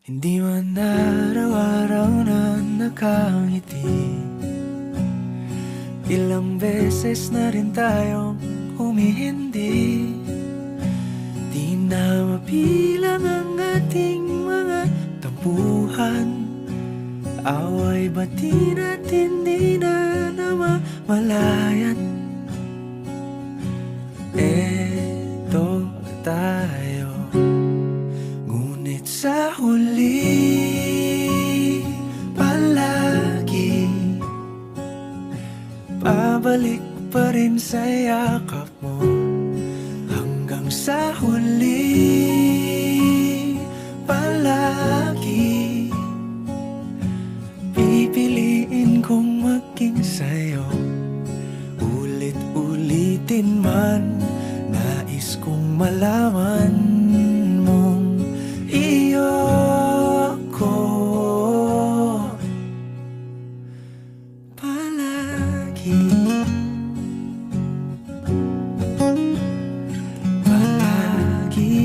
Hindi man araw-araw na nakangiti. Ilang beses na rin tayong humihindi. Di na mapilang ang ating mga tampuhan. Away bati natin di na namamalayan. Eto tayo, ngunit sa huli palagi pabalik pa rin sa yakap mo. Hanggang sa huli palagi pipiliin kong maging sa'yo. Ulit-ulitin man, nais kong malaman mong iyo ako palagi. Palagi.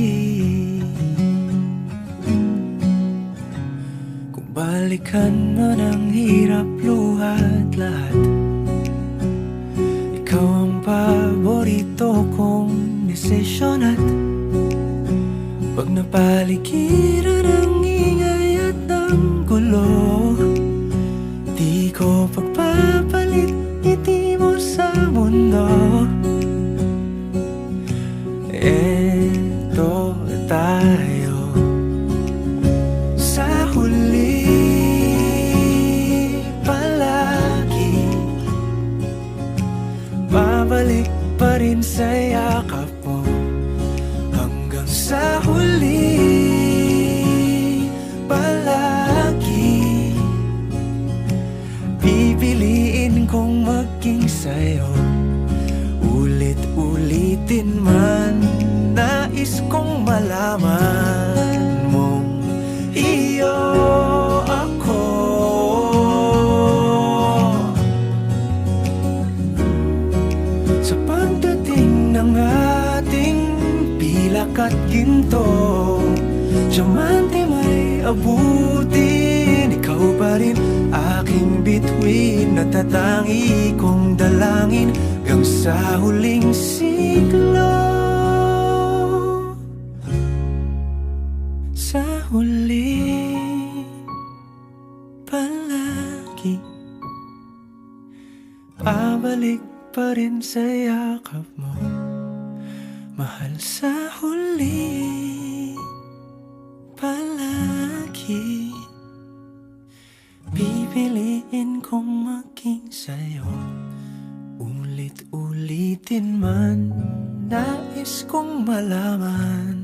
Kung balikan man ang hirap, luhat lahat, ikaw ang paborito kong desisyon. At pag napaligiran ang ingay at ng gulo, di ko pagpapalit ngiti mo sa mundo. Eto tayo, sa huli palagi babalik pa rin sa yakap mo. Hanggang sa huli palagi pipiliin kong maging sa'yo. Ulit-ulitin man, nais kong malaman mong iyo ako. Sa pagdating ng ating pilak at ginto, diamante may abutin, ikaw pa rin aking bituin. Natatangi kong dalangin hanggang sa huling siglo. Sa huli palagi pabalik pa rin sa yakap mo, mahal. Sa huli palagi pipiliin kong maging sa'yo. Ulit-ulitin man, nais kong malaman